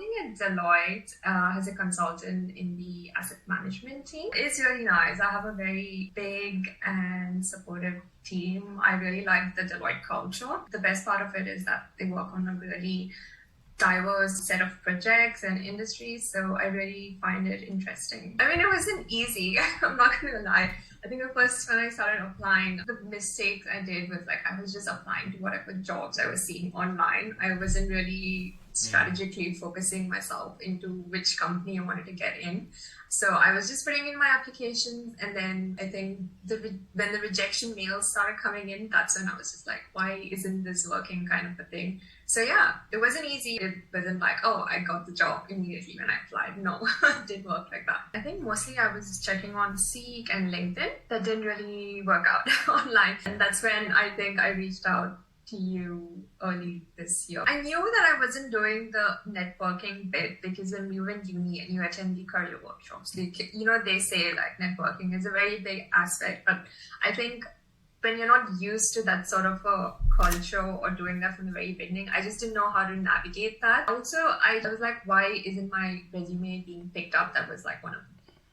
working at Deloitte as a consultant in the asset management team. It's really nice. I have a very big and supportive team. I really like the Deloitte culture. The best part of it is that they work on a really diverse set of projects and industries, so I really find it interesting. I mean, it wasn't easy. I'm not gonna lie. I think the first when I started applying, the mistakes I did was like I was just applying to whatever jobs I was seeing online. I wasn't really strategically focusing myself into which company I wanted to get in. So I was just putting in my applications, and then I think when the rejection mails started coming in, that's when I was just like, why isn't this working, kind of a thing. So yeah, it wasn't easy. It wasn't like, oh, I got the job immediately when I applied. No, it didn't work like that. I think mostly I was checking on Seek and LinkedIn. That didn't really work out online. And that's when I think I reached out to you early this year. I knew that I wasn't doing the networking bit because when you were in uni and you attend the career workshops, they say like networking is a very big aspect, but I think when you're not used to that sort of a culture or doing that from the very beginning, I just didn't know how to navigate that. Also, I was like, why isn't my resume being picked up? That was like one of the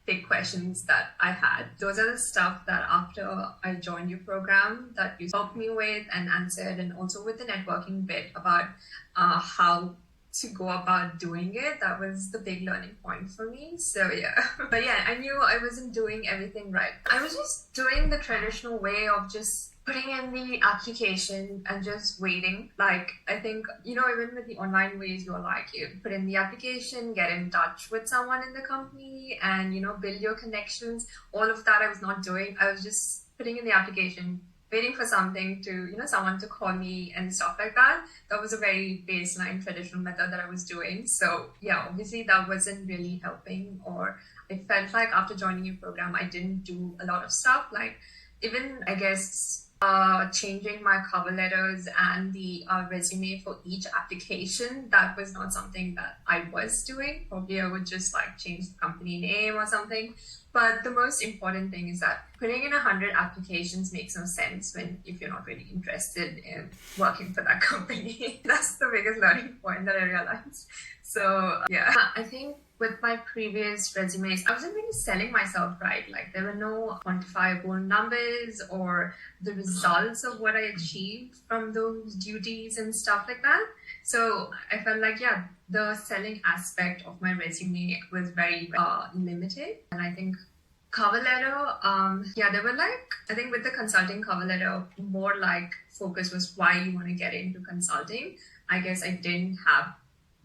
big questions that I had. Those are the stuff that after I joined your program that you helped me with and answered, and also with the networking bit about how to go about doing it. That was the big learning point for me. So yeah, but yeah, I knew I wasn't doing everything right. I was just doing the traditional way of just putting in the application and just waiting. Like, I think, even with the online ways, you're like, you put in the application, get in touch with someone in the company and, build your connections. All of that I was not doing. I was just putting in the application, waiting for something to, someone to call me and stuff like that. That was a very baseline traditional method that I was doing. So yeah, obviously that wasn't really helping, or it felt like after joining your program, I didn't do a lot of stuff. Like even, I guess, changing my cover letters and the resume for each application, that was not something that I was doing. Probably I would just like change the company name or something. But the most important thing is that putting in 100 applications makes no sense if you're not really interested in working for that company. That's the biggest learning point that I realized. So yeah, I think with my previous resumes, I wasn't really selling myself right. Like there were no quantifiable numbers or the results of what I achieved from those duties and stuff like that. So I felt like, yeah, the selling aspect of my resume was very limited. And I think cover letter, there were I think with the consulting cover letter, more like focus was why you want to get into consulting. I guess I didn't have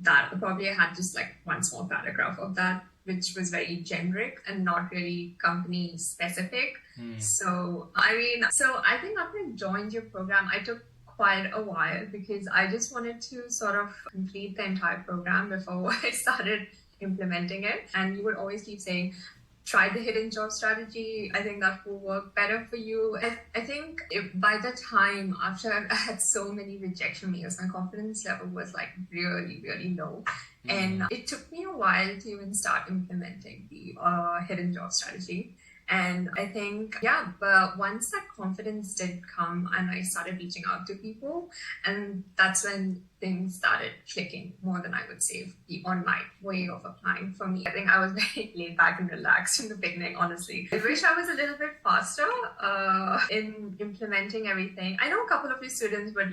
that. Probably I had just like one small paragraph of that, which was very generic and not really company specific. So I think after I joined your program, I took quite a while because I just wanted to sort of complete the entire program before I started implementing it. And you would always keep saying, try the hidden job strategy. I think that will work better for you. I think by the time after I had so many rejection mails, my confidence level was like really, really low. And it took me a while to even start implementing the hidden job strategy. And I think, but once that confidence did come and I started reaching out to people, and that's when things started clicking more than I would say the online way of applying for me. I think I was very laid back and relaxed in the beginning, honestly. I wish I was a little bit faster in implementing everything. I know a couple of your students would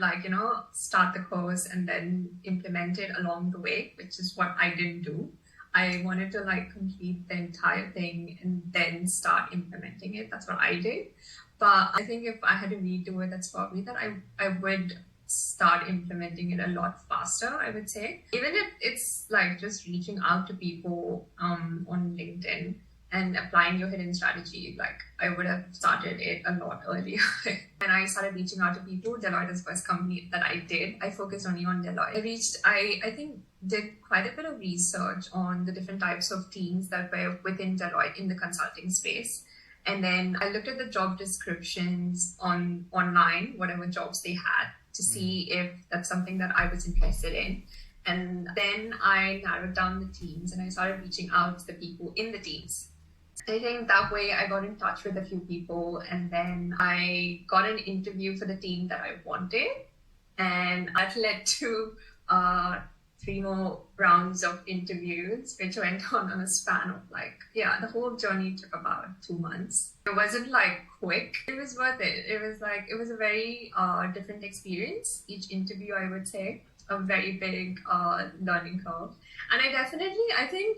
start the course and then implement it along the way, which is what I didn't do. I wanted to complete the entire thing and then start implementing it. That's what I did. But I think if I had to redo it, that's probably that I would start implementing it a lot faster, I would say. Even if it's just reaching out to people on LinkedIn and applying your hidden strategy, I would have started it a lot earlier. When I started reaching out to people, Deloitte is the first company that I did. I focused only on Deloitte. I think did quite a bit of research on the different types of teams that were within Deloitte in the consulting space. And then I looked at the job descriptions online, whatever jobs they had, to see if that's something that I was interested in. And then I narrowed down the teams and I started reaching out to the people in the teams. I think that way I got in touch with a few people, and then I got an interview for the team that I wanted. And that led to three more rounds of interviews, which went on a span of like, yeah, the whole journey took about 2 months. It wasn't like quick. It was worth it. It was like, it was a very different experience. Each interview, I would say, a very big learning curve. And I think,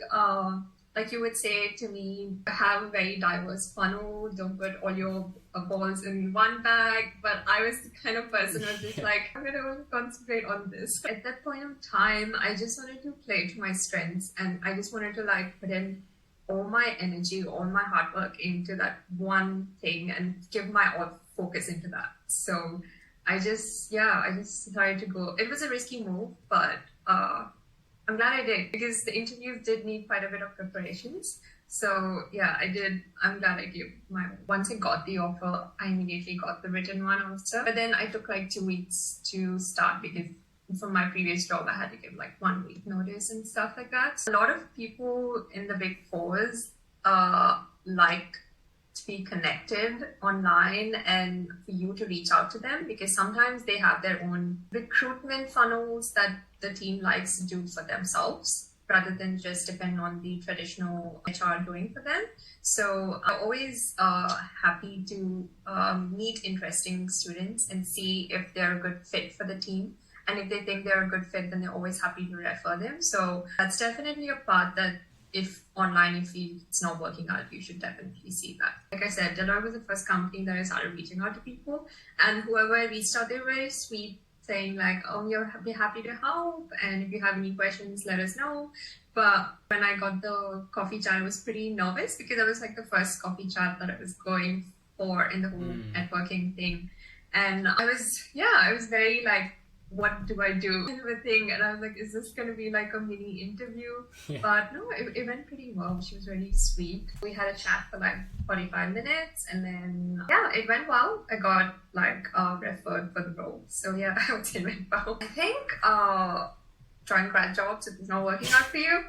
like you would say to me, have a very diverse funnel, don't put all your balls in one bag. But I was the kind of person who was just like, I'm going to concentrate on this. At that point of time, I just wanted to play to my strengths, and I just wanted to like put in all my energy, all my hard work into that one thing and give my all focus into that. So I just decided to go. It was a risky move, but I'm glad I did, because the interviews did need quite a bit of preparations. So yeah, I did. I'm glad I gave my. Once I got the offer, I immediately got the written one also. But then I took like 2 weeks to start, because from my previous job, I had to give like 1 week notice and stuff like that. So a lot of people in the big fours like to be connected online and for you to reach out to them, because sometimes they have their own recruitment funnels that the team likes to do for themselves, rather than just depend on the traditional HR doing for them. So I'm always happy to meet interesting students and see if they're a good fit for the team. And if they think they're a good fit, then they're always happy to refer them. So that's definitely a part that, if online you feel it's not working out, you should definitely see that. Like I said, Deloitte was the first company that I started reaching out to people, and whoever I reached out, they were very sweet, saying like, oh, we're happy to help, and if you have any questions, let us know. But when I got the coffee chat, I was pretty nervous, because that was like the first coffee chat that I was going for in the whole networking thing. And I was very like, what do I do kind of a thing. And I was like, is this going to be like a mini interview? Yeah. But no, it went pretty well. She was really sweet. We had a chat for like 45 minutes, and then yeah, it went well. I got like referred for the role. So yeah, I would say it went well. I think try and grad jobs if it's not working out for you.